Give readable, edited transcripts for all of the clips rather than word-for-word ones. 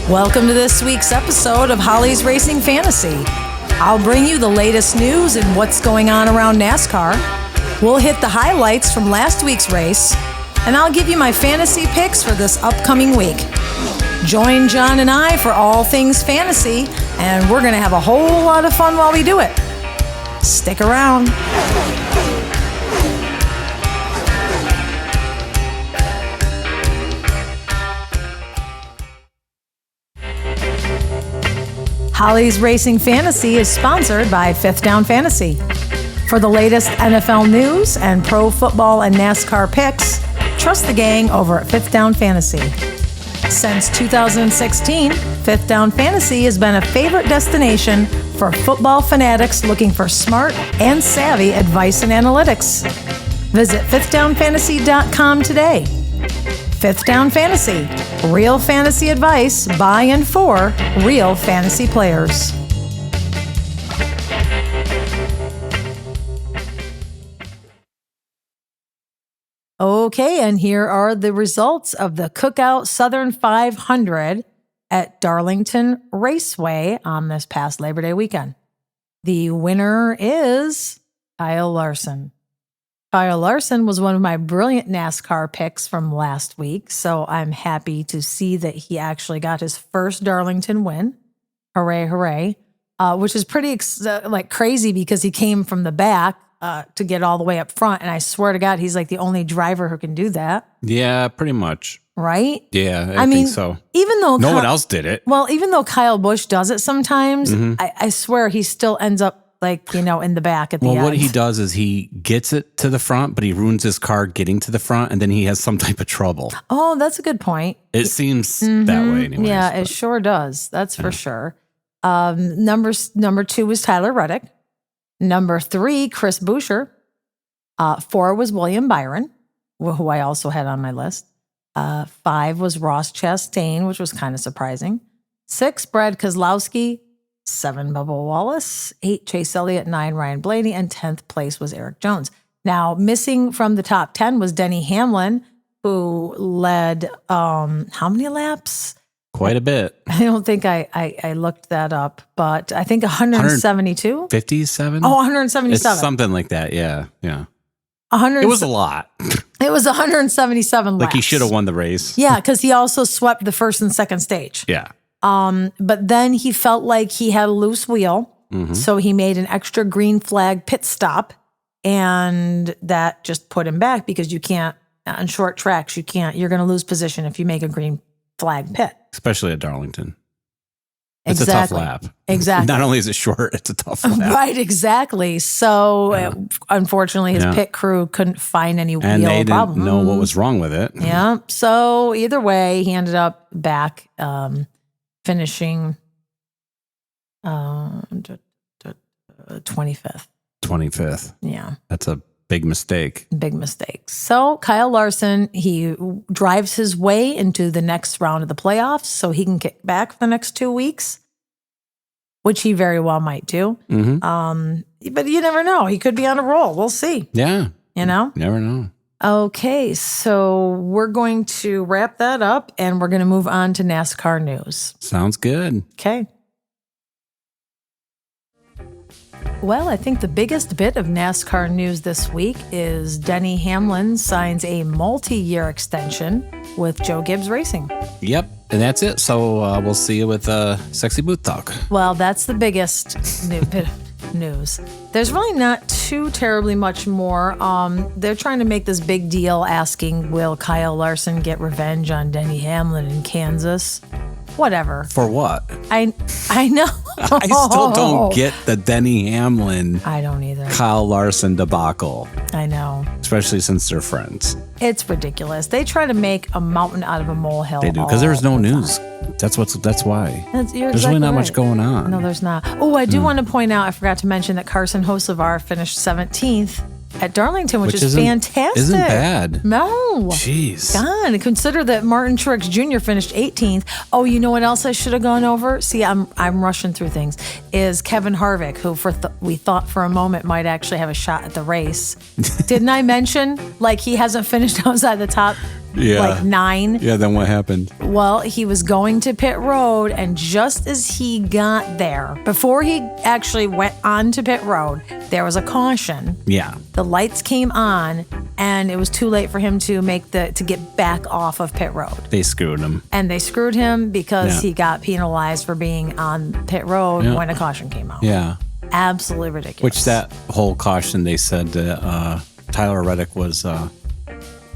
Welcome to this week's episode of Holly's Racing Fantasy. I'll bring you the latest news and what's going on around NASCAR. We'll hit the highlights from last week's race, and I'll give you my fantasy picks for this upcoming week. Join John and I for all things fantasy, and we're going to have a whole lot of fun while we do it. Stick around. Holly's Racing Fantasy is sponsored by Fifth Down Fantasy. For the latest NFL news and pro football and NASCAR picks, trust the gang over at Fifth Down Fantasy. Since 2016, Fifth Down Fantasy has been a favorite destination for football fanatics looking for smart and savvy advice and analytics. Visit fifthdownfantasy.com today. Fifth Down Fantasy, real fantasy advice by and for real fantasy players. Okay, and here are the results of the CookOut Southern 500 at Darlington Raceway on this past Labor Day weekend. The winner is Kyle Larson. Kyle Larson was one of my brilliant NASCAR picks from last week, so I'm happy to see that he actually got his first Darlington win. Hooray, hooray. Which is pretty crazy because he came from the back to get all the way up front, and I swear to God, he's like the only driver who can do that. Yeah, pretty much. Right? Yeah, I think so. Even though no one else did it. Well, even though Kyle Busch does it sometimes, I swear he still ends up in the back at the end. Well, what he does is he gets it to the front, but he ruins his car getting to the front, and then he has some type of trouble. Oh, that's a good point. It seems that way anyways. Yeah, it sure does. That's for sure. Number 2 was Tyler Reddick. Number 3, Chris Buescher. 4 was William Byron, who I also had on my list. 5 was Ross Chastain, which was kind of surprising. 6, Brad Keselowski. 7, Bubba Wallace. 8, Chase Elliott. 9, Ryan Blaney. And 10th place was Eric Jones. Now, missing from the top 10 was Denny Hamlin, who led how many laps? Quite a bit. I don't think I looked that up, but I think 172? 57? Oh, 177. It's something like that, yeah. It was a lot. It was 177 laps. Like he should have won the race. Yeah, because he also swept the first and second stage. Yeah. But then he felt like he had a loose wheel, so he made an extra green flag pit stop, and that just put him back because you can't, on short tracks, you're going to lose position if you make a green flag pit. Especially at Darlington. It's Exactly. a tough lap. Exactly. Not only is it short, it's a tough lap. Right, exactly. So, unfortunately, his pit crew couldn't find any and wheel they problem. didn't know what was wrong with it. Yeah. So, either way, he ended up back finishing 25th. 25th. Yeah. That's a big mistake. Big mistake. So Kyle Larson, he drives his way into the next round of the playoffs so he can kick back for the next 2 weeks, which he very well might do. But you never know. He could be on a roll. We'll see. Yeah. Never know. Okay, so we're going to wrap that up and we're going to move on to NASCAR news. Sounds good. Okay. Well, I think the biggest bit of NASCAR news this week is Denny Hamlin signs a multi-year extension with Joe Gibbs Racing. Yep, and that's it. So we'll see you with Sexy Booth Talk. Well, that's the biggest bit of news. There's really not too terribly much more. They're trying to make this big deal asking, will Kyle Larson get revenge on Denny Hamlin in Kansas? Whatever. For what? I know. I still don't get the Denny Hamlin, I don't either. Kyle Larson debacle, I know. especially since they're friends. It's ridiculous. They try to make a mountain out of a molehill. They do, because there's no news. That's why. There's really not much going on. No, there's not. Oh, I do want to point out, I forgot to mention that Carson Hocevar finished 17th at Darlington, which is fantastic. Isn't bad. No. Jeez. God, and consider that Martin Truex Jr. finished 18th. Oh, you know what else I should have gone over? See, I'm rushing through things. Is Kevin Harvick, who we thought for a moment might actually have a shot at the race. Didn't I mention, like, he hasn't finished outside the top, like, 9? Yeah, then what happened? Well, he was going to pit road, and just as he got there, before he actually went onto pit road, there was a caution. Yeah. The lights came on, and it was too late for him to get back off of pit road. They screwed him. And they screwed him because he got penalized for being on pit road when a caution came out. Yeah. Absolutely ridiculous. Which that whole caution, they said that Tyler Reddick was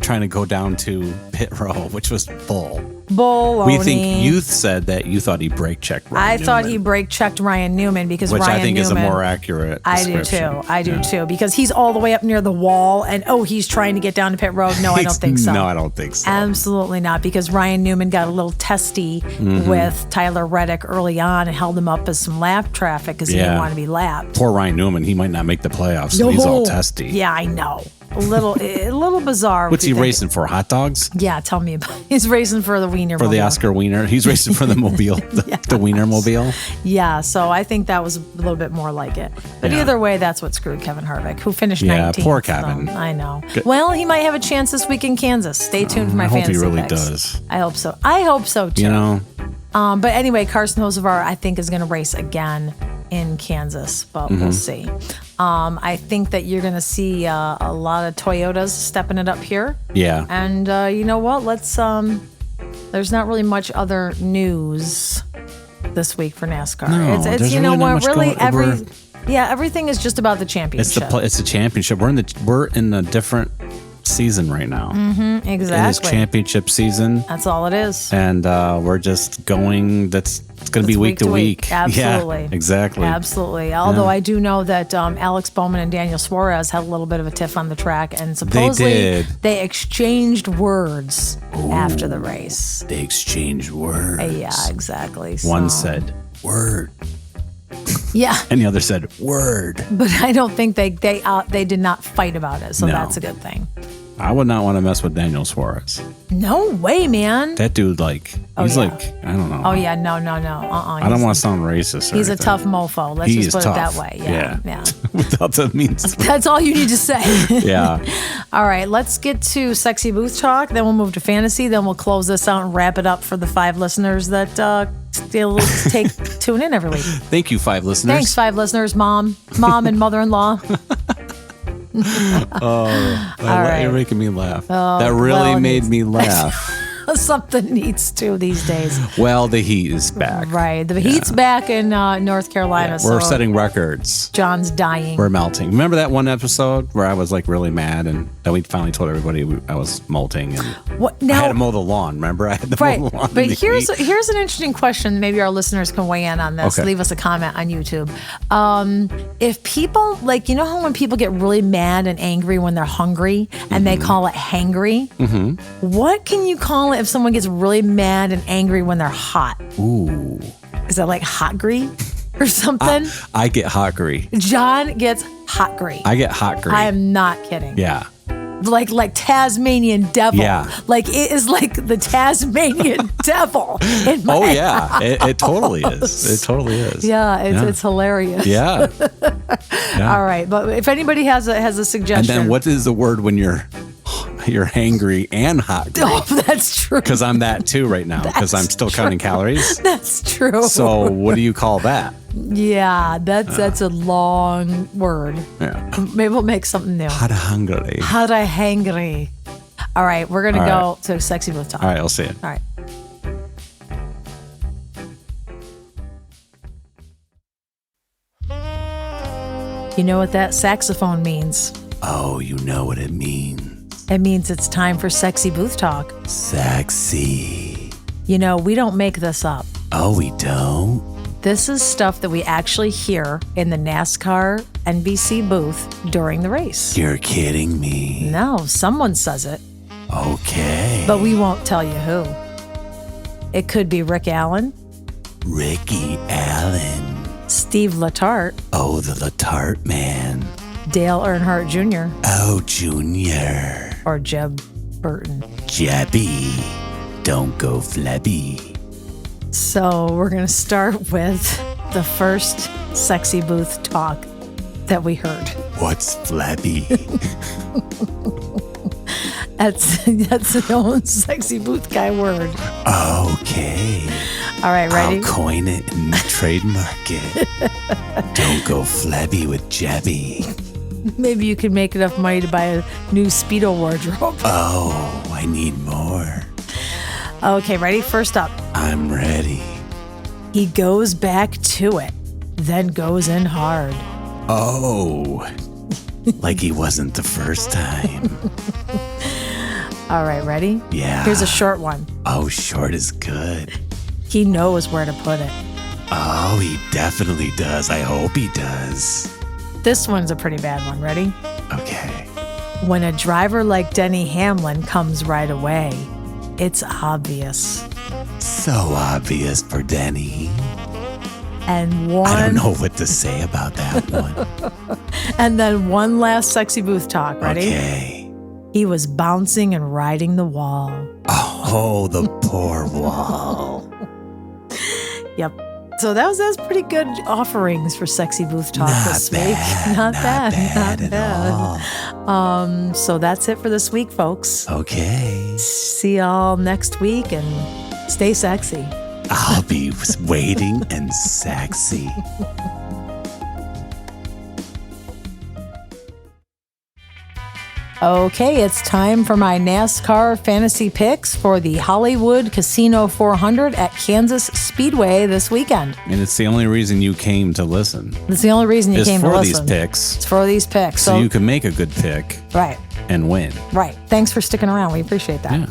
trying to go down to pit row, which was bull. Baloney. We think you said that you thought he brake checked Ryan Newman. Thought he brake checked Ryan Newman because which Ryan I think Newman, is a more accurate description. I do too. Because he's all the way up near the wall and he's trying to get down to pit road. No, I don't think so. No, I don't think so. Absolutely not, because Ryan Newman got a little testy with Tyler Reddick early on and held him up as some lap traffic because he didn't want to be lapped. Poor Ryan Newman, he might not make the playoffs, so he's all testy. Yeah, I know. A little bizarre. What's he racing for? Hot dogs? Yeah, tell me about it. He's racing for the Wiener For Mobile. the Oscar Wiener. He's racing for the Mobile, the Wiener Mobile. Yeah, so I think that was a little bit more like it. But either way, that's what screwed Kevin Harvick, who finished 19th. Yeah, poor Kevin. So, I know. Good. Well, he might have a chance this week in Kansas. Stay tuned for my fantasy picks. I hope he really does. I hope so. I hope so, too. You know? But anyway, Carson Hocevar, I think, is going to race again in Kansas, but we'll see. I think that you're going to see a lot of Toyotas stepping it up here. Yeah. And you know what? There's not really much other news this week for NASCAR. No, it's you know what? Really, everything is just about the championship. It's the championship. We're in a different season right now. Mm-hmm, exactly. It is championship season. That's all it is. And we're just going. It's going to be week to week. Absolutely. Yeah, exactly. Absolutely. Although I do know that Alex Bowman and Daniel Suarez had a little bit of a tiff on the track, and supposedly they exchanged words after the race. They exchanged words. Yeah, exactly. One said, "Word." Yeah. And the other said, "Word." But I don't think they did not fight about it, so that's a good thing. I would not want to mess with Daniel Suarez. No way, man. That dude, I don't know. Oh, yeah, no. I don't want to sound racist. He's a tough mofo. Let's just put it that way. Yeah. Without that means. That's all you need to say. Yeah. All right, let's get to Sexy Booth Talk. Then we'll move to fantasy. Then we'll close this out and wrap it up for the 5 listeners that still tune in every week. Thank you, 5 listeners. Thanks, 5 listeners, mom and mother-in-law. You're making me laugh. That really made me laugh. Something needs to these days. Well, the heat is back. Right. The heat's back in North Carolina. Yeah, we're setting records. John's dying. We're melting. Remember that one episode where I was really mad, and then we finally told everybody I was molting, and I had to mow the lawn. Remember, I had to mow the lawn. But here's an interesting question. Maybe our listeners can weigh in on this. Okay. Leave us a comment on YouTube. If people you know how when people get really mad and angry when they're hungry and they call it hangry, what can you call it if someone gets really mad and angry when they're hot? Ooh. Is that like hotgry or something? I get hotgry. John gets hotgry. I get hotgry. I am not kidding. Yeah. Like Tasmanian devil. Yeah. Like it is like the Tasmanian devil in my house. It totally is. It totally is. Yeah, it's hilarious. Yeah. All right, but if anybody has a suggestion. And then what is the word when you're hangry and hotgry? Oh, that's true. Because I'm that too right now, because I'm still counting calories. That's true. So what do you call that? Yeah, that's a long word. Yeah. Maybe we'll make something new. Hot hungry. Hot hangry. All right, we're going to go to Sexy Booth Talk. All right, I'll see it. All right. You know what that saxophone means? Oh, you know what it means. It means it's time for Sexy Booth Talk. Sexy. You know, we don't make this up. Oh, we don't? This is stuff that we actually hear in the NASCAR NBC booth during the race. You're kidding me. No, someone says it. Okay. But we won't tell you who. It could be Rick Allen. Ricky Allen. Steve Letarte. Oh, the Letarte man. Dale Earnhardt Jr. Oh, Junior. Or Jeb Burton. Jebby, don't go flabby. So we're going to start with the first sexy booth talk that we heard. What's flabby? That's the own sexy booth guy word. Okay. All right, ready? I'll coin it and trademark it. Don't go flabby with Jebby. Maybe you could make enough money to buy a new Speedo wardrobe. Oh, I need more. Okay, ready? First up. I'm ready. He goes back to it, then goes in hard. Oh, like he wasn't the first time. All right, ready? Yeah. Here's a short one. Oh, short is good. He knows where to put it. Oh, he definitely does. I hope he does. This one's a pretty bad one. Ready? Okay. When a driver like Denny Hamlin comes right away, it's obvious. So obvious for Denny. And I don't know what to say about that one. And then one last sexy booth talk. Ready? Okay. He was bouncing and riding the wall. Oh, the poor wall. Yep. So that's pretty good offerings for sexy booth talk this week. Not bad at all. So that's it for this week, folks. Okay. See y'all next week and stay sexy. I'll be waiting and sexy. Okay, it's time for my NASCAR fantasy picks for the Hollywood Casino 400 at Kansas Speedway this weekend. And it's the only reason you came to listen. It's the only reason you came to listen. It's for these picks. It's for these picks. So you can make a good pick. Right. And win. Right. Thanks for sticking around. We appreciate that.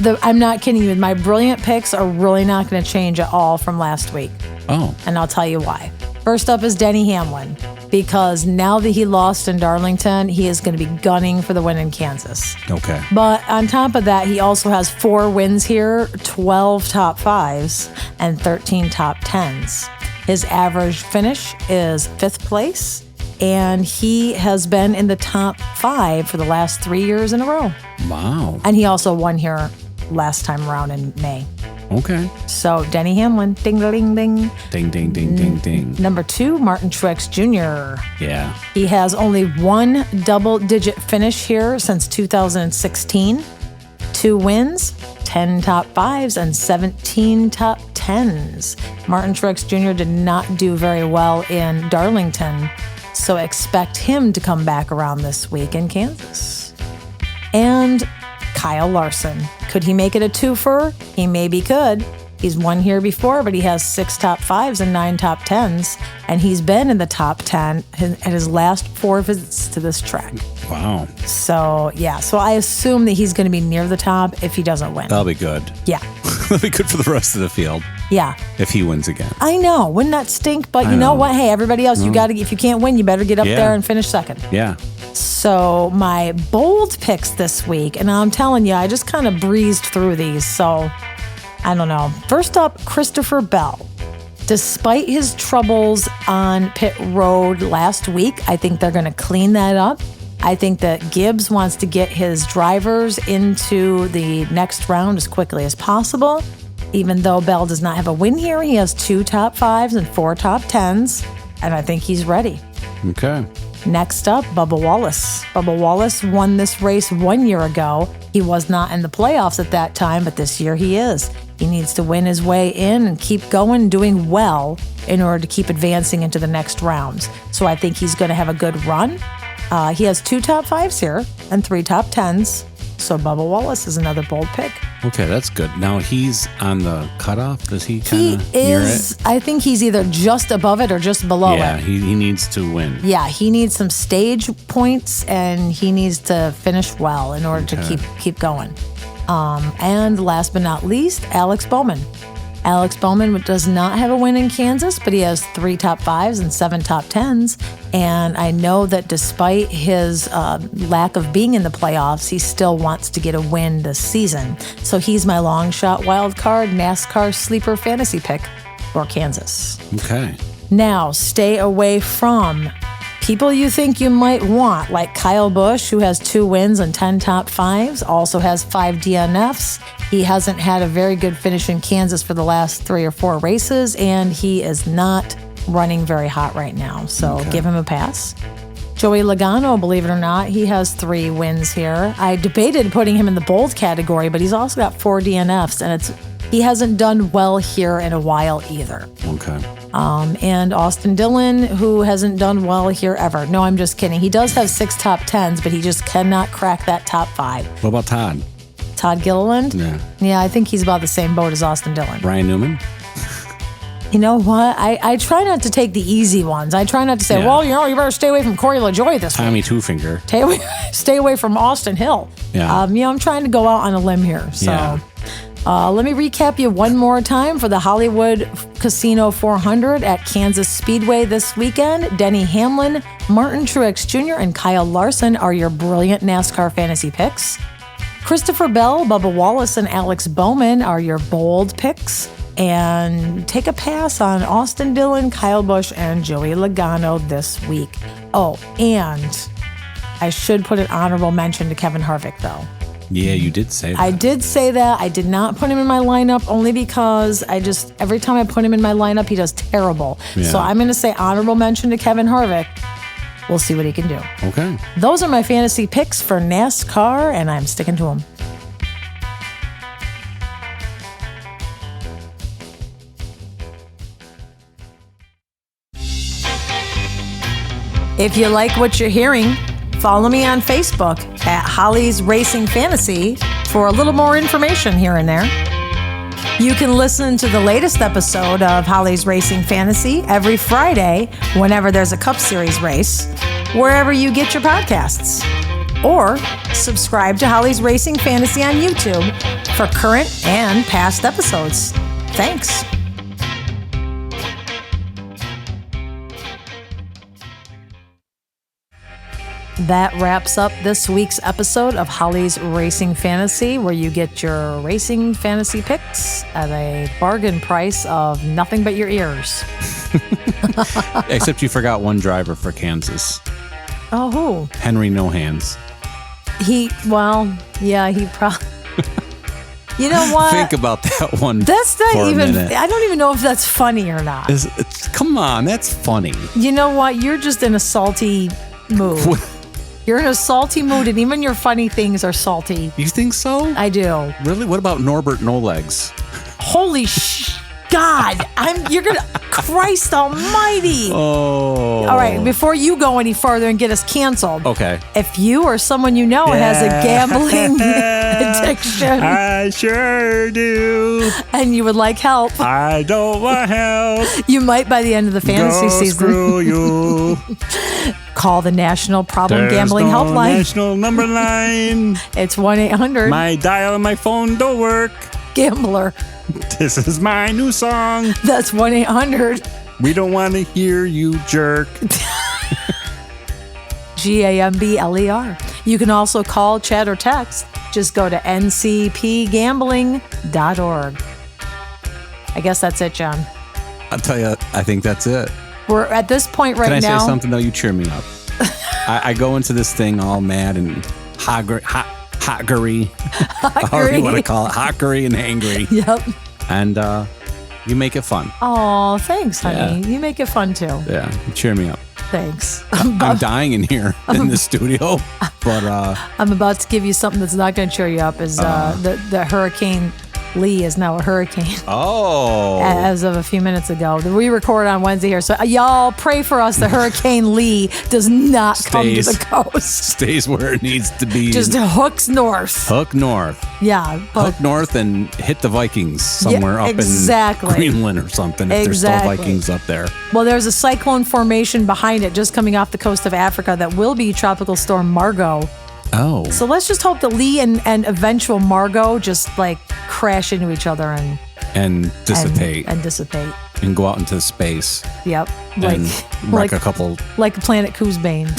Yeah. I'm not kidding you. My brilliant picks are really not going to change at all from last week. Oh. And I'll tell you why. First up is Denny Hamlin. Because now that he lost in Darlington, he is going to be gunning for the win in Kansas. Okay. But on top of that, he also has 4 wins here, 12 top 5s, and 13 top 10s. His average finish is 5th place, and he has been in the top 5 for the last 3 years in a row. Wow. And he also won here last time around in May. Okay. So, Denny Hamlin, ding, ding, ding. Ding, ding, ding, ding, ding. Number 2, Martin Truex Jr. Yeah. He has only 1 double-digit finish here since 2016. 2 wins, 10 top 5s, and 17 top 10s. Martin Truex Jr. did not do very well in Darlington, so expect him to come back around this week in Kansas. And Kyle Larson. Could he make it a twofer? He maybe could. He's won here before, but he has 6 top 5s and 9 top 10s, and he's been in the top 10 at his last 4 visits to this track. Wow. So, yeah. So I assume that he's going to be near the top if he doesn't win. That'll be good. Yeah. That'll be good for the rest of the field. Yeah. If he wins again. I know. Wouldn't that stink? But you know what? Hey, everybody else, you got to. If you can't win, you better get up there and finish second. Yeah. So my bold picks this week, and I'm telling you, I just kind of breezed through these. So I don't know. First up, Christopher Bell. Despite his troubles on pit road last week, I think they're going to clean that up. I think that Gibbs wants to get his drivers into the next round as quickly as possible. Even though Bell does not have a win here, he has 2 top 5s and 4 top 10s, and I think he's ready. Okay. Next up, Bubba Wallace. Bubba Wallace won this race 1 year ago. He was not in the playoffs at that time, but this year he is. He needs to win his way in and keep going, doing well in order to keep advancing into the next rounds. So I think he's going to have a good run. He has 2 top 5s here and 3 top 10s. So Bubba Wallace is another bold pick. Okay, that's good. Now he's on the cutoff. Does he kind of near it? I think he's either just above it or just below it. Yeah, he needs to win. Yeah, he needs some stage points and he needs to finish well in order to keep going. And last but not least, Alex Bowman. Alex Bowman does not have a win in Kansas, but he has 3 top 5s and 7 top 10s. And I know that despite his lack of being in the playoffs, he still wants to get a win this season. So he's my long shot wild card NASCAR sleeper fantasy pick for Kansas. Okay. Now, stay away from People you think you might want, like Kyle Busch, who has 2 wins and 10 top 5s, also has 5 DNFs. He hasn't had a very good finish in Kansas for the last 3 or 4 races, and he is not running very hot right now. So give him a pass. Joey Logano, believe it or not, he has 3 wins here. I debated putting him in the bold category, but he's also got 4 DNFs, and he hasn't done well here in a while either. Okay. And Austin Dillon, who hasn't done well here ever. No, I'm just kidding. He does have 6 top 10s, but he just cannot crack that top 5. What about Todd? Todd Gilliland? Yeah. Yeah, I think he's about the same boat as Austin Dillon. Ryan Newman? You know what? I try not to take the easy ones. I try not to say, well, you better stay away from Corey LaJoie this Tommy week. Two-Finger. Stay away from Austin Hill. Yeah. I'm trying to go out on a limb here. So let me recap you one more time for the Hollywood Casino 400 at Kansas Speedway this weekend. Denny Hamlin, Martin Truex Jr., and Kyle Larson are your brilliant NASCAR fantasy picks. Christopher Bell, Bubba Wallace, and Alex Bowman are your bold picks. And take a pass on Austin Dillon, Kyle Busch, and Joey Logano this week. Oh, and I should put an honorable mention to Kevin Harvick, though. Yeah, you did say that. I did say that. I did not put him in my lineup only because every time I put him in my lineup, he does terrible. Yeah. So I'm going to say honorable mention to Kevin Harvick. We'll see what he can do. Okay. Those are my fantasy picks for NASCAR, and I'm sticking to them. If you like what you're hearing, follow me on Facebook at Holly's Racing Fantasy for a little more information here and there. You can listen to the latest episode of Holly's Racing Fantasy every Friday whenever there's a Cup Series race, wherever you get your podcasts. Or subscribe to Holly's Racing Fantasy on YouTube for current and past episodes. Thanks. That wraps up this week's episode of Holly's Racing Fantasy, where you get your racing fantasy picks at a bargain price of nothing but your ears. Except you forgot one driver for Kansas. Oh, who? Henry No Hands. He probably... You know what? Think about that one. That's not for even... a minute. I don't even know if that's funny or not. Come on, that's funny. You know what? You're just in a salty mood. You're in a salty mood, and even your funny things are salty. You think so? I do. Really? What about Norbert No Legs? Holy God! You're gonna... Christ almighty! Oh. All right, before you go any further and get us canceled. Okay. If you or someone you know has a gambling addiction. I sure do. And you would like help. I don't want help. You might by the end of the fantasy season. Screw you. Call the National Problem There's Gambling no Helpline. National number line. It's 1-800. My dial on my phone don't work. Gambler. This is my new song. That's 1-800. We don't want to hear you jerk. GAMBLER. You can also call, chat, or text. Just go to ncpgambling.org. I guess that's it, John. I'll tell you, I think that's it. We're at this point right now. Can I say something, though? You cheer me up. I go into this thing all mad and hoggery. However you want to call it. Hockery and angry. Yep. And you make it fun. Oh, thanks, honey. Yeah. You make it fun, too. Yeah, you cheer me up. Thanks. I'm dying in here in the studio, but I'm about to give you something that's not going to cheer you up. Is the Hurricane Lee is now a hurricane. Oh. As of a few minutes ago. We record on Wednesday here. So y'all pray for us. The Hurricane Lee does not come to the coast. Stays where it needs to be. Just hooks north. Hook north. Yeah. Hook north and hit the Vikings somewhere up in Greenland or something. If there's still Vikings up there. Well, there's a cyclone formation behind it just coming off the coast of Africa that will be Tropical Storm Margot. Oh. So let's just hope that Lee and eventual Margot just like crash into each other and dissipate. And dissipate. and go out into space. Yep. And wreck a couple. Like Planet Coosbane.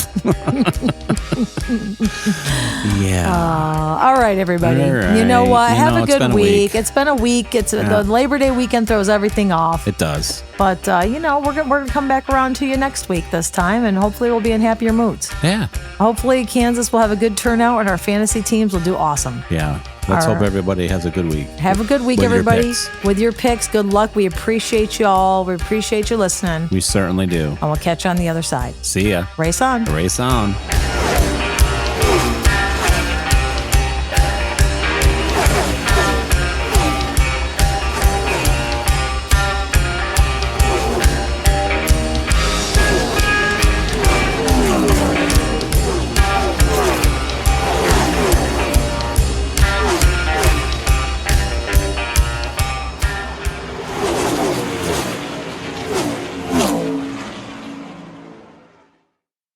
Yeah. All right, everybody. All right. You know what? Have a good week. week. It's been a week. The Labor Day weekend throws everything off. It does. But, we're gonna come back around to you next week this time, and hopefully we'll be in happier moods. Yeah. Hopefully Kansas will have a good turnout, and our fantasy teams will do awesome. Yeah. Let's hope everybody has a good week. Have a good week, everybody. With your picks. Good luck. We appreciate you all. We appreciate you listening. We certainly do. And we'll catch you on the other side. See ya. Race on. Race on.